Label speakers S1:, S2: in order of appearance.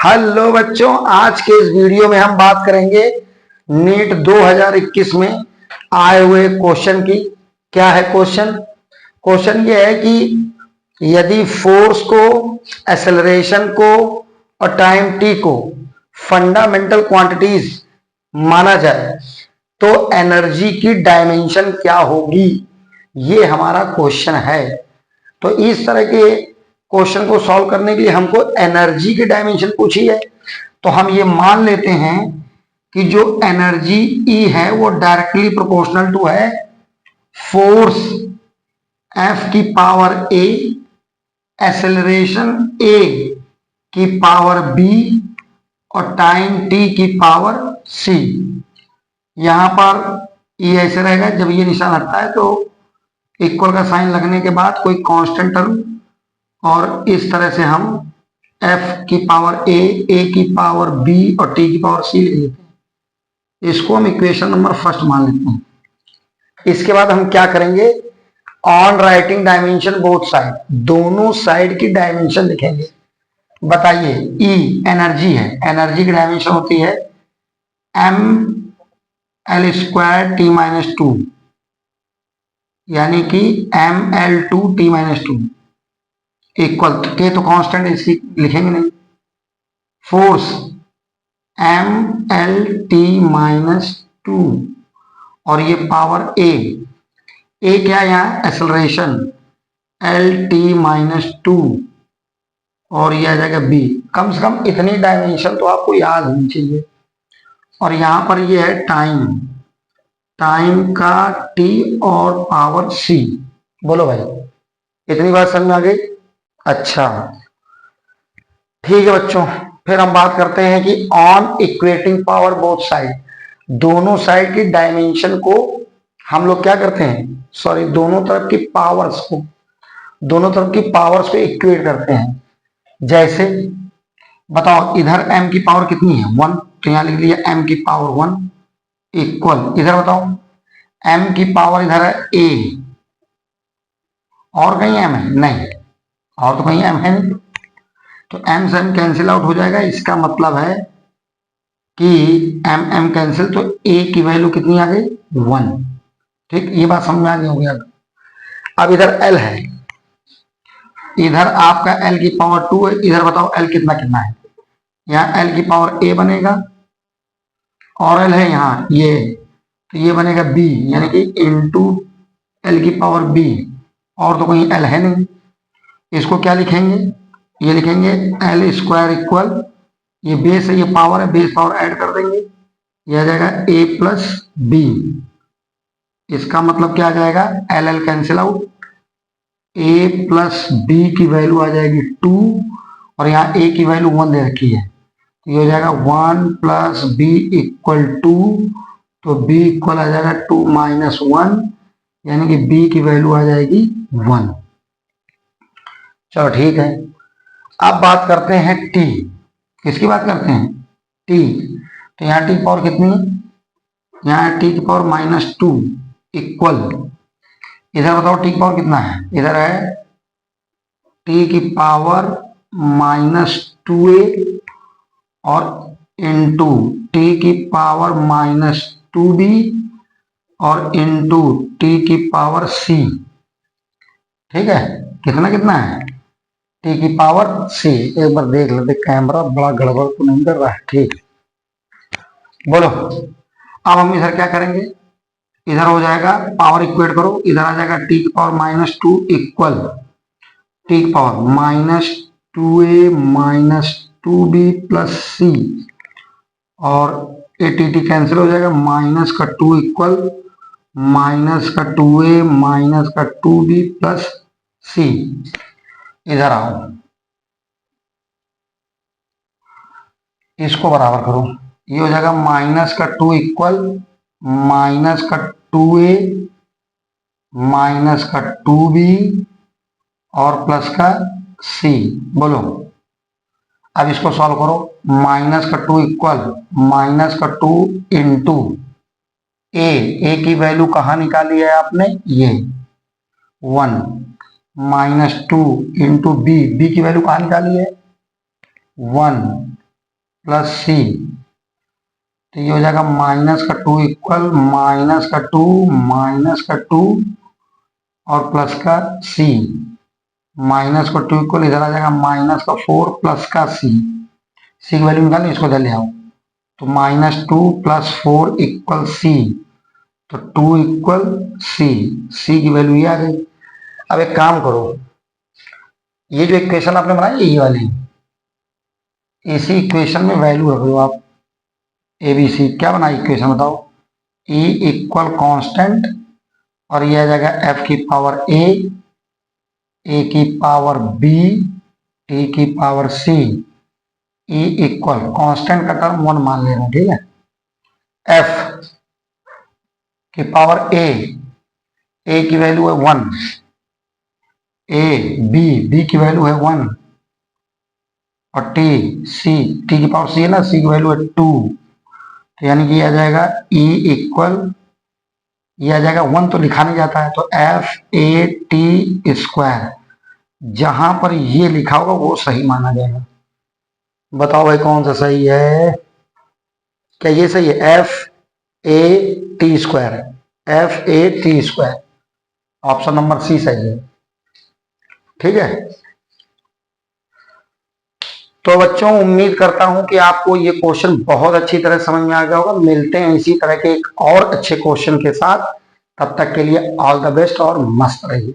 S1: Hello बच्चों, आज के इस वीडियो में हम बात करेंगे नीट 2021 में आए हुए क्वेश्चन की। क्या है क्वेश्चन? क्वेश्चन ये है कि यदि फोर्स को, एक्सेलरेशन को और टाइम टी को फंडामेंटल क्वांटिटीज माना जाए तो एनर्जी की डायमेंशन क्या होगी, ये हमारा क्वेश्चन है। तो इस तरह के क्वेश्चन को सॉल्व करने के लिए हमको एनर्जी की डायमेंशन पूछी है, तो हम ये मान लेते हैं कि जो एनर्जी E है वो डायरेक्टली प्रोपोर्शनल टू है फोर्स F की पावर A, एक्सेलरेशन A की पावर B और टाइम T की पावर C। यहां पर E ऐसे रहेगा, जब ये निशान हटता है तो इक्वल का साइन लगने के बाद कोई कांस्टेंट टर्म, और इस तरह से हम F की पावर A की पावर B और T की पावर C ले लेते हैं। इसको हम इक्वेशन नंबर फर्स्ट मान लेते हैं। इसके बाद हम क्या करेंगे, on writing dimension both side, दोनों साइड की डायमेंशन लिखेंगे। बताइए, E एनर्जी है, एनर्जी की डायमेंशन होती है mL²T-2, यानी कि mL2T-2 इक्वल के तो कांस्टेंट इसकी लिखेंगे नहीं, फोर्स mL_T-2 और ये पावर A क्या यहाँ एक्सेलरेशन L_T-2 और ये आ जाएगा B। कम से कम इतनी डायमेंशन तो आपको याद होनी चाहिए। और यहां पर ये है टाइम का T और पावर C। बोलो भाई, इतनी बात समझ में आ गई? अच्छा, ठीक है बच्चों, फिर हम बात करते हैं कि on equating power both side, दोनों साइड की डायमेंशन को हम लोग क्या करते हैं, दोनों तरफ की पावर्स को इक्वेट करते हैं। जैसे बताओ, इधर m की पावर कितनी है 1, तो यहां लिख लिया m की पावर 1 इक्वल, इधर बताओ m की पावर इधर है a, और कहीं m है? नहीं, और तो कहीं m है नहीं, तो m से m कैंसिल आउट हो जाएगा। इसका मतलब है कि m कैंसिल, तो a की वैल्यू कितनी आ गई 1। ठीक, ये बात समझ में आ गई होगी। अब इधर l है, इधर आपका l की पावर 2 है, इधर बताओ l कितना कितना है। यहाँ l की पावर a बनेगा और l है यहाँ ये, तो ये बनेगा b, यानी कि इंटू l की पावर b, और तो कहीं l है नहीं। इसको क्या लिखेंगे, ये लिखेंगे L² इक्वल, ये बेस है, ये पावर है, बेस पावर ऐड कर देंगे, ये आ जाएगा A+B। इसका मतलब क्या आ जाएगा, LL कैंसिल आउट, A+B की वैल्यू आ जाएगी 2 और यहाँ A की वैल्यू 1 दे रखी है, तो ये हो जाएगा 1+B इक्वल 2, तो B इक्वल आ जाएगा 2 - 1, यानी कि B की वैल्यू आ जाएगी 1। चलो ठीक है, अब बात करते हैं T। किसकी बात करते हैं? T। तो यहाँ T की पावर कितनी है, यहाँ T की पावर -2 इक्वल, इधर बताओ T की पावर कितना है, इधर है T की पावर -2a और इंटू T की पावर -2b और इंटू T की पावर C। ठीक है, कितना कितना है, T की पावर C। एक बार देख लेते, कैमरा बड़ा गड़बड़ तो नहीं कर रहा है? ठीक, बोलो। अब हम इधर क्या करेंगे, इधर हो जाएगा पावर इक्वेट करो, इधर आ जाएगा T की पावर -2 इक्वल T की power -2a -2b plus C, और ATT कैंसिल हो जाएगा, -2 equal -2a -2b plus C। इधर आओ, इसको बराबर करो, ये हो जाएगा -2 इक्वल -2a -2b और प्लस का C। बोलो, अब इसको सॉल्व करो, -2 इक्वल -2 इंटू a की वैल्यू कहाँ निकाली है आपने, ये 1, -2 इंटू b की वैल्यू कहाँ निकाली है 1, प्लस सी, तो ये हो जाएगा -2 इक्वल -2 और प्लस का सी, -2 इक्वल इधर आ जाएगा -4 प्लस का सी की वैल्यू निकालनी, इसको इधर ले आओ, तो -2 + 4 इक्वल सी, तो 2 इक्वल सी की वैल्यू ये आ गई। अब एक काम करो, ये जो इक्वेशन आपने बनाई ये वाली, इसी इक्वेशन में वैल्यू रख दो आप, ए बी सी। क्या बनाई इक्वेशन बताओ, E इक्वल कांस्टेंट और ये आ जाएगा f की पावर a की पावर b, t की power c, E equal constant का टर्म 1 मान ले रहे हैं, ठीक है, f की पावर a की वैल्यू है 1, b की वैल्यू है 1 और t की पावर c है ना, c की वैल्यू है 2, तो यानी कि आ जाएगा E इक्वल, ये आ जाएगा 1 तो लिखा नहीं जाता है, तो FAT², जहां पर ये लिखा होगा वो सही माना जाएगा। बताओ भाई कौन सा सही है, क्या ये सही है, FAT², ऑप्शन नंबर सी सही है, ठीक है। तो बच्चों उम्मीद करता हूं कि आपको ये क्वेश्चन बहुत अच्छी तरह समझ में आ गया होगा। मिलते हैं इसी तरह के एक और अच्छे क्वेश्चन के साथ, तब तक के लिए ऑल द बेस्ट और मस्त रहिए।